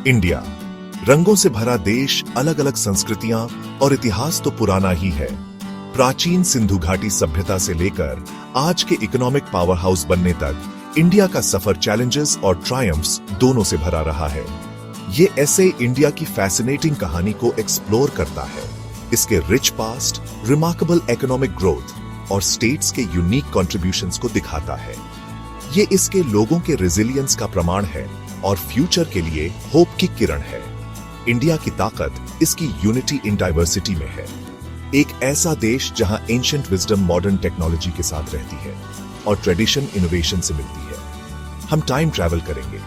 India, रंगों से भरा देश, अलग अलग संस्कृतियां और इतिहास तो पुराना ही है। प्राचीन सिंधु घाटी सभ्यता से लेकर आज के इकोनॉमिक पावर हाउस बनने तक इंडिया का सफर चैलेंजेस और ट्रायम्फ्स दोनों से भरा रहा है। ये ऐसे इंडिया की फैसिनेटिंग कहानी को एक्सप्लोर करता है, इसके rich past, remarkable economic growth और स्टेट्स के यूनिक कॉन्ट्रीब्यूशंस को दिखाता है। ये इसके लोगों के रेजिलियंस का प्रमाण है और फ्यूचर के लिए होप की किरण है। इंडिया की ताकत इसकी यूनिटी इन डाइवर्सिटी में है। एक ऐसा देश जहां एंशिएंट विजडम मॉडर्न टेक्नोलॉजी के साथ रहती है और ट्रेडिशन इनोवेशन से मिलती है। हम टाइम ट्रैवल करेंगे,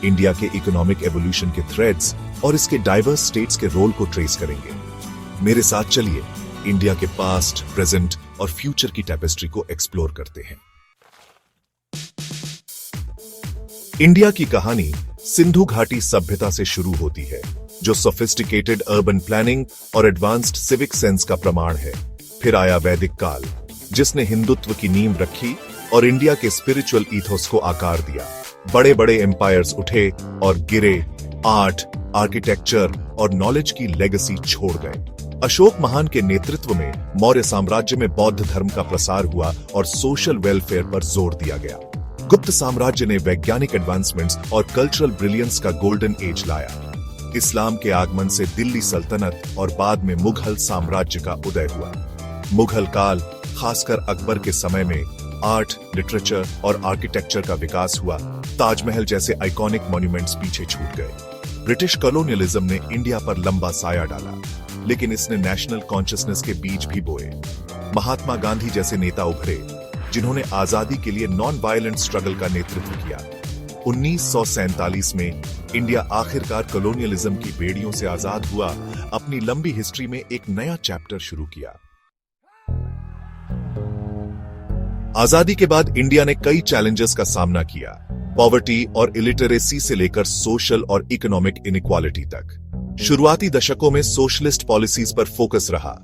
इंडिया के इकोनॉमिक एवोल्यूशन के थ्रेड्स और इसके डाइवर्स स्टेट्स के रोल को ट्रेस करेंगे। मेरे साथ चलिए इंडिया के पास्ट, प्रेजेंट और फ्यूचर की टैपेस्ट्री को एक्सप्लोर करते हैं। इंडिया की कहानी सिंधु घाटी सभ्यता से शुरू होती है, जो सोफिस्टिकेटेड अर्बन प्लानिंग और एडवांस्ड सिविक सेंस का प्रमाण है। फिर आया वैदिक काल, जिसने हिंदुत्व की नींव रखी और इंडिया के स्पिरिचुअल ईथोस को आकार दिया। बड़े बड़े एम्पायर्स उठे और गिरे, आर्ट, आर्किटेक्चर और नॉलेज की लेगेसी छोड़ गए। अशोक महान के नेतृत्व में मौर्य साम्राज्य में बौद्ध धर्म का प्रसार हुआ और सोशल वेलफेयर पर जोर दिया गया। गुप्त साम्राज्य ने वैज्ञानिक एडवांसमेंट्स और कल्चरल ब्रिलियंस का गोल्डन एज लाया। इस्लाम के आगमन से दिल्ली सल्तनत और बाद में मुगल साम्राज्य का उदय हुआ। मुगल काल, खासकर अकबर के समय में आर्ट, लिटरेचर और आर्किटेक्चर का विकास हुआ। ताजमहल जैसे आइकॉनिक मॉन्यूमेंट्स पीछे छूट गए। ब्रिटिश कॉलोनियलिज्म ने इंडिया पर लंबा साया डाला, लेकिन इसने नेशनल कॉन्शियसनेस के बीज भी बोए। महात्मा गांधी जैसे नेता उभरे, जिन्होंने आजादी के लिए नॉन वायलेंट स्ट्रगल का नेतृत्व किया। 1947 में इंडिया आखिरकार कॉलोनियलिज्म की बेड़ियों से आजाद हुआ, अपनी लंबी हिस्ट्री में एक नया चैप्टर शुरू किया। आजादी के बाद इंडिया ने कई चैलेंजेस का सामना किया, पॉवर्टी और इलिटरेसी से लेकर सोशल और इकोनॉमिक इनइक्वालिटी तक। शुरुआती दशकों में सोशलिस्ट पॉलिसीज पर फोकस रहा,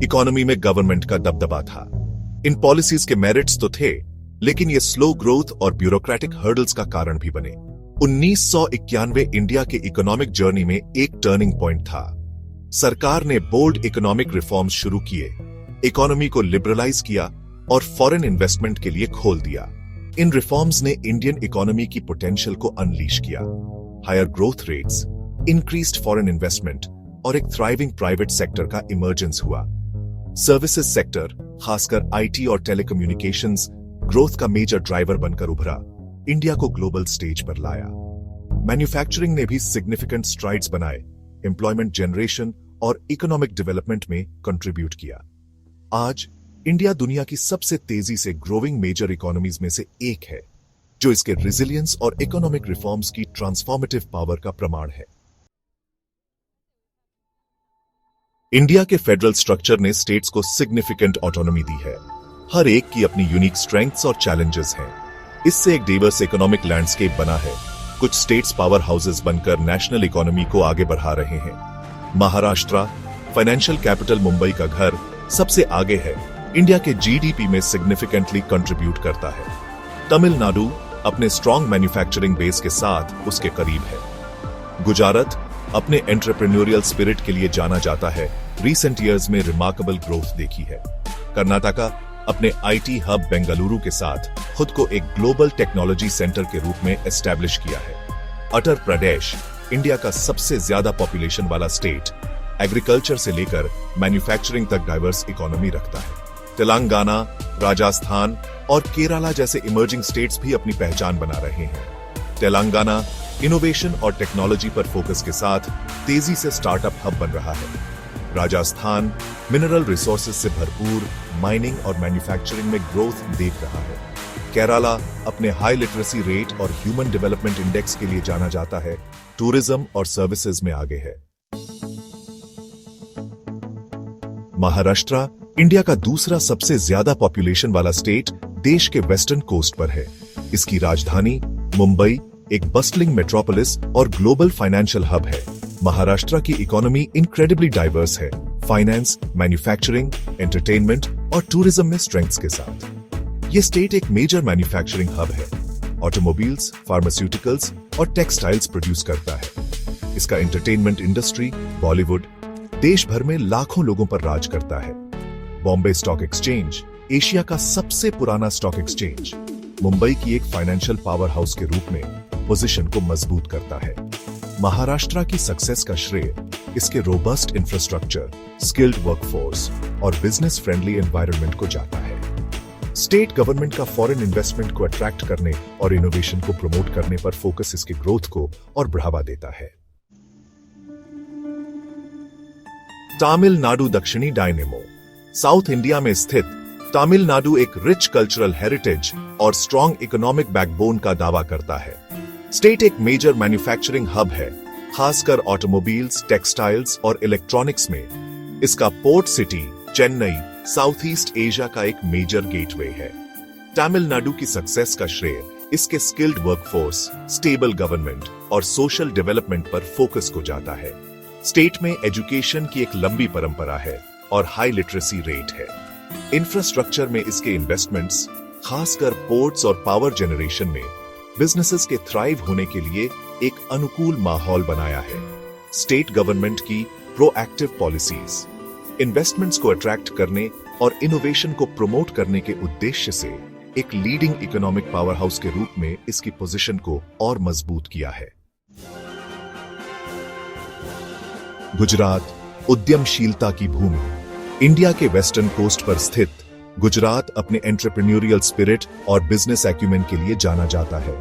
इकोनॉमी में गवर्नमेंट का दबदबा था। इन पॉलिसीज के मेरिट्स तो थे, लेकिन ये स्लो ग्रोथ और ब्यूरोक्रेटिक हर्डल्स का कारण भी बने। 1991 इंडिया के इकोनॉमिक जर्नी में एक टर्निंग पॉइंट था। सरकार ने बोल्ड इकोनॉमिक रिफॉर्म्स शुरू किए, इकोनॉमी को लिबरलाइज किया और फॉरेन इन्वेस्टमेंट के लिए खोल दिया। इन रिफॉर्म्स ने इंडियन इकोनॉमी की पोटेंशियल को अनलीश किया। Higher growth rates, increased foreign investment और एक थ्राइविंग प्राइवेट सेक्टर का इमर्जेंस हुआ। सर्विसेज सेक्टर, खासकर आईटी और टेलीकम्युनिकेशंस, ग्रोथ का मेजर ड्राइवर बनकर उभरा, इंडिया को ग्लोबल स्टेज पर लाया। मैन्युफैक्चरिंग ने भी सिग्निफिकेंट स्ट्राइड्स बनाए, एम्प्लॉयमेंट जनरेशन और इकोनॉमिक डेवलपमेंट में कंट्रीब्यूट किया। आज इंडिया दुनिया की सबसे तेजी से ग्रोइंग मेजर इकोनॉमीज में से एक है, जो इसके रेजिलियंस और इकोनॉमिक रिफॉर्म्स की ट्रांसफॉर्मेटिव पावर का प्रमाण है। इंडिया के फेडरल स्ट्रक्चर ने स्टेट्स को सिग्निफिकेंट ऑटोनॉमी दी है। हर एक की अपनी यूनिक स्ट्रेंथ्स और चैलेंजेस हैं। इससे एक डाइवर्स इकोनॉमिक लैंडस्केप बना है। कुछ स्टेट्स पावर हाउसेस बनकर नेशनल इकोनॉमी को आगे बढ़ा रहे हैं। महाराष्ट्र, फाइनेंशियल कैपिटल मुंबई का घर, सबसे आगे है। इंडिया के जीडीपी में सिग्निफिकेंटली कंट्रीब्यूट करता है। तमिलनाडु अपने स्ट्रॉन्ग मैन्युफैक्चरिंग बेस के साथ उसके करीब है। गुजरात अपने एंटरप्रेन्योरियल स्पिरिट के लिए जाना जाता है, रीसेंट ईयर्स में रिमार्केबल ग्रोथ देखी है। कर्नाटका अपने आईटी हब बेंगलुरु के साथ खुद को एक ग्लोबल टेक्नोलॉजी सेंटर के रूप में एस्टैब्लिश किया है। उत्तर प्रदेश इंडिया का सबसे ज्यादा पॉपुलेशन वाला स्टेट, एग्रीकल्चर से लेकर मैन्युफैक्चरिंग तक डाइवर्स इकोनॉमी रखता है। तेलंगाना, राजस्थान और केरला जैसे इमर्जिंग स्टेट्स भी अपनी पहचान बना रहे हैं। तेलंगाना इनोवेशन और टेक्नोलॉजी पर फोकस के साथ तेजी से स्टार्टअप हब बन रहा है। राजस्थान मिनरल रिसोर्सेज से भरपूर माइनिंग और मैन्युफैक्चरिंग में ग्रोथ देख रहा है। केरला अपने हाई लिटरेसी रेट और ह्यूमन डेवलपमेंट इंडेक्स के लिए जाना जाता है। टूरिज्म और सर्विसेज में आगे है। महाराष्ट्र इंडिया का दूसरा सबसे ज्यादा पॉपुलेशन वाला स्टेट देश के वेस्टर्न कोस्ट पर है। इसकी राजधानी मुंबई एक बस्टलिंग मेट्रोपोलिस और ग्लोबल फाइनेंशियल हब है। महाराष्ट्र की इकोनॉमी इनक्रेडिबली डाइवर्स है, फाइनेंस, मैन्युफैक्चरिंग, एंटरटेनमेंट और टूरिज्म में स्ट्रेंथ्स के साथ। ये स्टेट एक मेजर मैन्युफैक्चरिंग हब है। ऑटोमोबाइल्स, फार्मास्यूटिकल्स और टेक्सटाइल्स प्रोड्यूस करता है। इसका एंटरटेनमेंट इंडस्ट्री, बॉलीवुड, देश भर में लाखों लोगों पर राज करता है। बॉम्बे स्टॉक एक्सचेंज एशिया का सबसे पुराना स्टॉक एक्सचेंज मुंबई की एक फाइनेंशियल पावर हाउस के रूप में पोजीशन को मजबूत करता है। महाराष्ट्र की सक्सेस का श्रेय इसके रोबस्ट इंफ्रास्ट्रक्चर, स्किल्ड वर्कफोर्स और बिजनेस फ्रेंडली एनवायरनमेंट को जाता है। स्टेट गवर्नमेंट का फॉरेन इन्वेस्टमेंट को अट्रैक्ट करने और इनोवेशन को प्रमोट करने पर फोकस इसके ग्रोथ को और बढ़ावा देता है। तमिलनाडु दक्षिणी डायनेमो साउथ इंडिया में स्थित तमिलनाडु एक रिच कल्चरल हेरिटेज और स्ट्रॉन्ग इकोनॉमिक बैकबोन का दावा करता है। स्टेट एक मेजर मैन्युफैक्चरिंग हब है, खासकर ऑटोमोबाइल्स, टेक्सटाइल्स और इलेक्ट्रॉनिक्स में। इसका port city Chennai south east Asia का एक मेजर गेटवे है। तमिलनाडु की सक्सेस का श्रेय इसके स्किल्ड वर्कफोर्स, स्टेबल गवर्नमेंट और सोशल डेवलपमेंट पर फोकस को जाता है। स्टेट में एजुकेशन की एक लंबी परंपरा है और हाई लिटरेसी रेट है। इंफ्रास्ट्रक्चर में इसके इन्वेस्टमेंट्स, खासकर पोर्ट्स और पावर जनरेशन में बिजनेसेस के थ्राइव होने के लिए एक अनुकूल माहौल बनाया है। स्टेट गवर्नमेंट की प्रोएक्टिव पॉलिसीज इन्वेस्टमेंट्स को अट्रैक्ट करने और इनोवेशन को प्रमोट करने के उद्देश्य से एक लीडिंग इकोनॉमिक पावर हाउस के रूप में इसकी पोजीशन को और मजबूत किया है। गुजरात उद्यमशीलता की भूमि। इंडिया के वेस्टर्न कोस्ट पर स्थित गुजरात अपने एंटरप्रेन्योरियल स्पिरिट और बिजनेस एक्यूमेन के लिए जाना जाता है।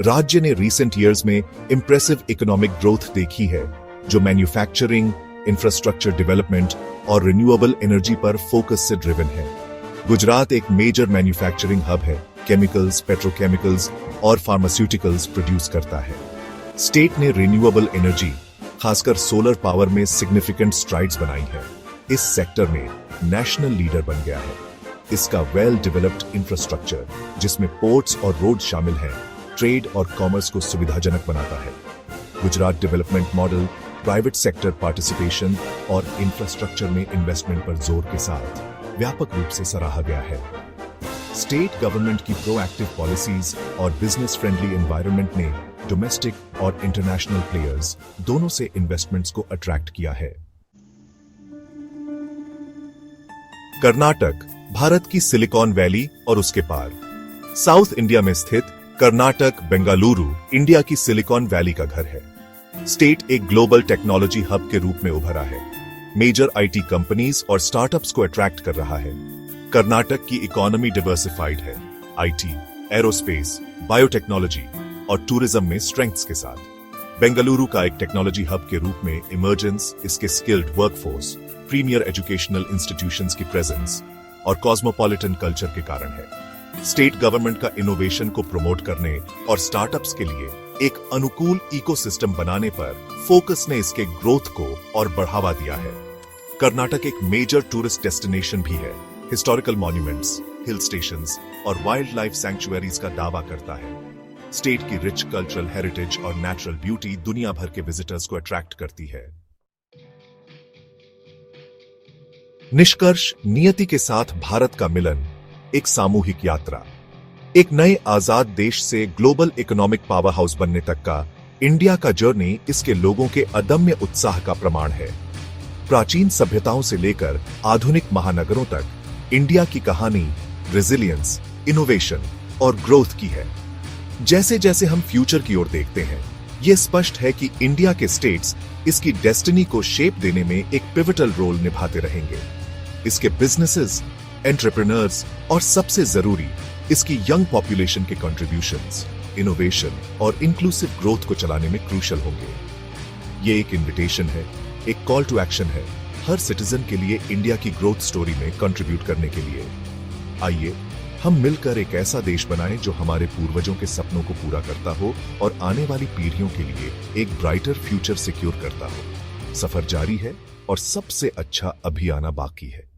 राज्य ने रीसेंट ईयर्स में इंप्रेसिव इकोनॉमिक ग्रोथ देखी है, जो मैन्युफैक्चरिंग, इंफ्रास्ट्रक्चर डेवलपमेंट और रिन्यूएबल एनर्जी पर फोकस से ड्रिवन है। गुजरात एक मेजर मैन्युफैक्चरिंग हब है, केमिकल्स, पेट्रोकेमिकल्स और फार्मास्यूटिकल्स प्रोड्यूस करता है। स्टेट ने रिन्यूएबल एनर्जी, खासकर सोलर पावर में सिग्निफिकेंट स्ट्राइड्स बनाई है। इस सेक्टर में नेशनल लीडर बन गया है। इसका वेल डेवलप्ड इंफ्रास्ट्रक्चर, जिसमें पोर्ट्स और रोड शामिल हैं, ट्रेड और कॉमर्स को सुविधाजनक बनाता है। Gujarat development model private sector participation और इंफ्रास्ट्रक्चर में इन्वेस्टमेंट पर जोर के साथ व्यापक रूप से सराहा गया है। स्टेट गवर्नमेंट की प्रोएक्टिव पॉलिसीज और बिजनेस फ्रेंडली एनवायरनमेंट ने डोमेस्टिक और इंटरनेशनल प्लेयर्स दोनों से इन्वेस्टमेंट्स को अट्रैक्ट किया है। कर्नाटक भारत की सिलिकॉन वैली और उसके पार। साउथ इंडिया में स्थित कर्नाटक बेंगलुरु इंडिया की सिलिकॉन वैली का घर है। स्टेट एक ग्लोबल टेक्नोलॉजी हब के रूप में उभरा है। मेजर आईटी कंपनीज और स्टार्टअप्स को अट्रैक्ट कर रहा है। कर्नाटक की इकोनॉमी डिवर्सिफाइड है, आईटी, एरोस्पेस, बायोटेक्नोलॉजी और टूरिज्म में स्ट्रेंथ्स के साथ। बेंगलुरु का एक टेक्नोलॉजी हब के रूप में इमर्जेंस इसके skilled workforce, premier educational institutions की प्रेजेंस और कॉस्मोपॉलिटन कल्चर के कारण है। स्टेट गवर्नमेंट का इनोवेशन को प्रमोट करने और स्टार्टअप्स के लिए एक अनुकूल इकोसिस्टम बनाने पर फोकस ने इसके ग्रोथ को और बढ़ावा दिया है। कर्नाटक एक मेजर टूरिस्ट डेस्टिनेशन भी है। हिस्टोरिकल मॉन्यूमेंट्स, हिल स्टेशंस और वाइल्ड लाइफ सैंक्चुअरीज का दावा करता है। स्टेट की रिच कल्चरल हेरिटेज और नेचुरल ब्यूटी दुनिया भर के विजिटर्स को अट्रैक्ट करती है। निष्कर्ष, नियति के साथ भारत का मिलन, एक सामूहिक यात्रा। एक नए आजाद देश से ग्लोबल इकोनॉमिक पावर हाउस बनने तक का इंडिया का जर्नी इसके लोगों के अदम्य उत्साह का प्रमाण है। प्राचीन सभ्यताओं से लेकर आधुनिक महानगरों तक इंडिया की कहानी रेजिलियंस, इनोवेशन और ग्रोथ की है। जैसे जैसे हम फ्यूचर की ओर देखते हैं, यह स्पष्ट है कि इंडिया के स्टेट्स इसकी डेस्टिनी को शेप देने में एक पिवटल रोल निभाते रहेंगे। इसके बिजनेसेस, एंटरप्रेन्योर्स और सबसे जरूरी इसकी यंग पॉपुलेशन के कंट्रीब्यूशंस, इनोवेशन और इंक्लूसिव ग्रोथ को चलाने में क्रूशल होंगे। ये एक इन्विटेशन है, एक कॉल टू एक्शन है हर सिटीजन के लिए इंडिया की ग्रोथ स्टोरी में कंट्रीब्यूट करने के लिए। आइए हम मिलकर एक ऐसा देश बनाएं जो हमारे पूर्वजों के सपनों को पूरा करता हो और आने वाली पीढ़ियों के लिए एक ब्राइटर फ्यूचर सिक्योर करता हो। सफर जारी है और सबसे अच्छा अभी आना बाकी है।